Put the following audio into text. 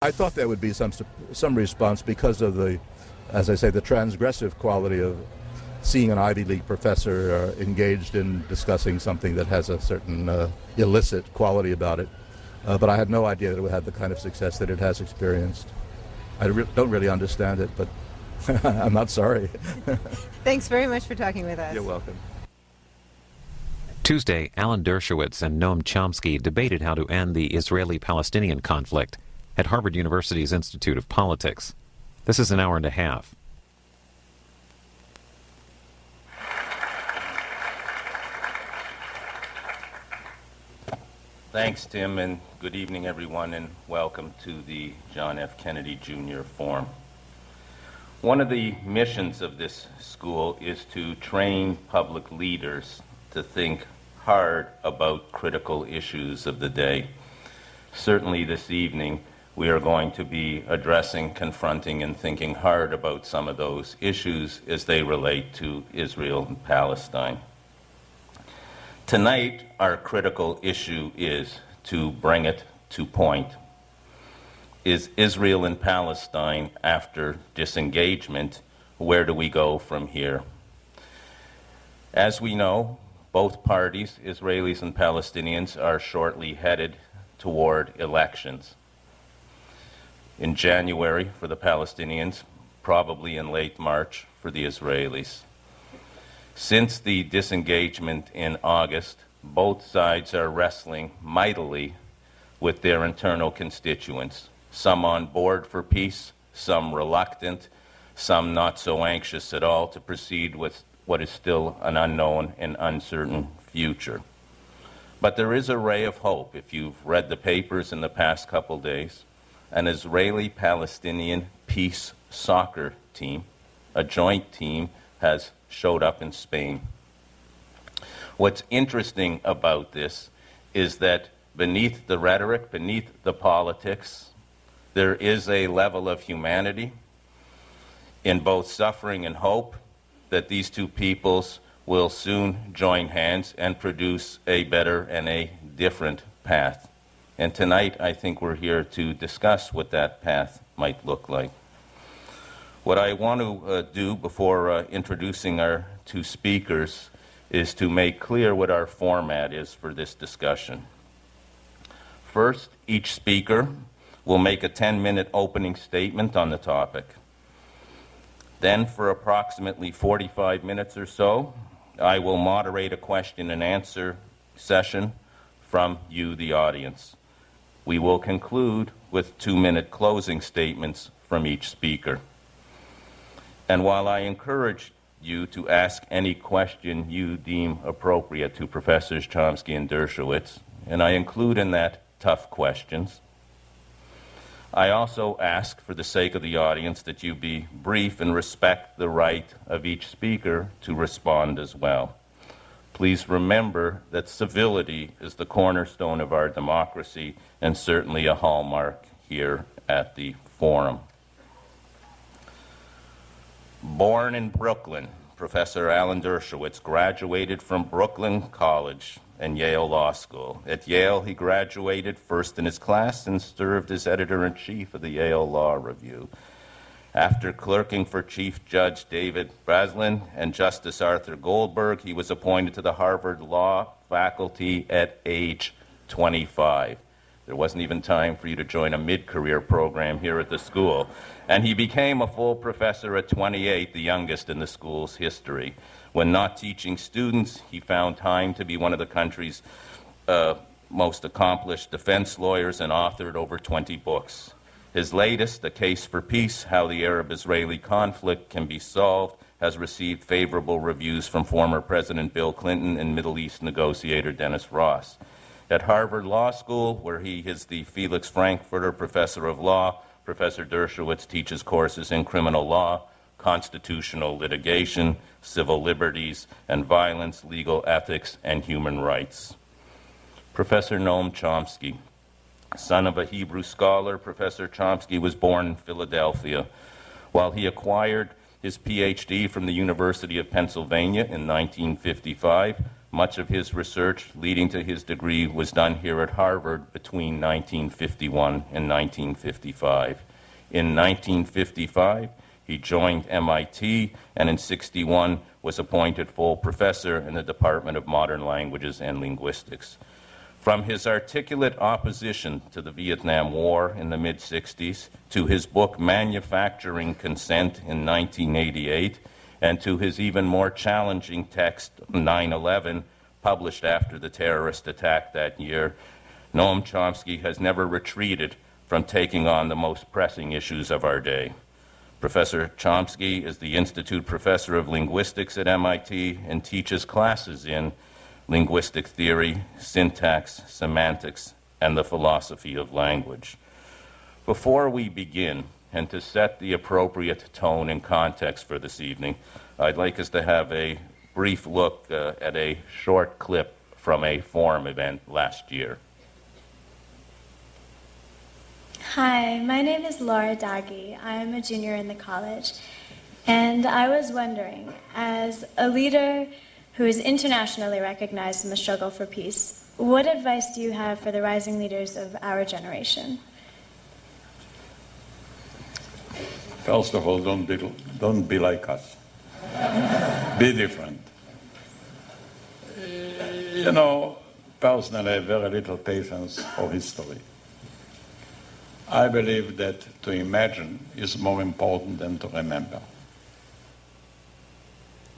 I thought there would be some response because of the, as I say, the transgressive quality of seeing an Ivy League professor engaged in discussing something that has a certain illicit quality about it. But I had no idea that it would have the kind of success that it has experienced. I don't really understand it, but I'm not sorry. Thanks very much for talking with us. You're welcome. Tuesday, Alan Dershowitz and Noam Chomsky debated how to end the Israeli-Palestinian conflict at Harvard University's Institute of Politics. This is an hour and a half. Thanks, Tim, and good evening, everyone, and welcome to the John F. Kennedy Jr. Forum. One of the missions of this school is to train public leaders to think hard about critical issues of the day. Certainly this evening, we are going to be addressing, confronting, and thinking hard about some of those issues as they relate to Israel and Palestine. Tonight, our critical issue is to bring it to point. Is Israel and Palestine, after disengagement, where do we go from here? As we know, both parties, Israelis and Palestinians, are shortly headed toward elections. In January for the Palestinians, probably in late March for the Israelis. Since the disengagement in August, both sides are wrestling mightily with their internal constituents, some on board for peace, some reluctant, some not so anxious at all to proceed with what is still an unknown and uncertain future. But there is a ray of hope. If you've read the papers in the past couple days, an Israeli-Palestinian peace soccer team, a joint team, has showed up in Spain. What's interesting about this is that beneath the rhetoric, beneath the politics, there is a level of humanity in both suffering and hope that these two peoples will soon join hands and produce a better and a different path. And tonight, I think we're here to discuss what that path might look like. What I want to do before introducing our two speakers is to make clear what our format is for this discussion. First, each speaker will make a 10-minute opening statement on the topic. Then, for approximately 45 minutes or so, I will moderate a question and answer session from you, the audience. We will conclude with 2-minute closing statements from each speaker. And while I encourage you to ask any question you deem appropriate to Professors Chomsky and Dershowitz, and I include in that tough questions, I also ask, for the sake of the audience, that you be brief and respect the right of each speaker to respond as well. Please remember that civility is the cornerstone of our democracy and certainly a hallmark here at the Forum. Born in Brooklyn, Professor Alan Dershowitz graduated from Brooklyn College and Yale Law School. At Yale, he graduated first in his class and served as editor-in-chief of the Yale Law Review. After clerking for Chief Judge David Breslin and Justice Arthur Goldberg, he was appointed to the Harvard Law faculty at age 25. There wasn't even time for you to join a mid-career program here at the school. And he became a full professor at 28, the youngest in the school's history. When not teaching students, he found time to be one of the country's most accomplished defense lawyers and authored over 20 books. His latest, A Case for Peace, How the Arab-Israeli Conflict Can Be Solved, has received favorable reviews from former President Bill Clinton and Middle East negotiator Dennis Ross. At Harvard Law School, where he is the Felix Frankfurter Professor of Law, Professor Dershowitz teaches courses in criminal law, constitutional litigation, civil liberties and violence, legal ethics, and human rights. Professor Noam Chomsky, son of a Hebrew scholar, Professor Chomsky was born in Philadelphia. While he acquired his PhD from the University of Pennsylvania in 1955, Much of his research leading to his degree was done here at Harvard between 1951 and 1955. In 1955, he joined MIT, and in 1961 was appointed full professor in the Department of Modern Languages and Linguistics. From his articulate opposition to the Vietnam War in the mid-60s, to his book Manufacturing Consent in 1988, and to his even more challenging text 9/11, published after the terrorist attack that year, Noam Chomsky has never retreated from taking on the most pressing issues of our day. Professor Chomsky is the Institute Professor of Linguistics at MIT and teaches classes in linguistic theory, syntax, semantics, and the philosophy of language. Before we begin, and to set the appropriate tone and context for this evening, I'd like us to have a brief look at a short clip from a forum event last year. Hi, my name is Laura Daggy. I am a junior in the college, and I was wondering, as a leader who is internationally recognized in the struggle for peace, what advice do you have for the rising leaders of our generation? First of all, don't be like us. Be different. You know, personally, I have very little patience for history. I believe that to imagine is more important than to remember.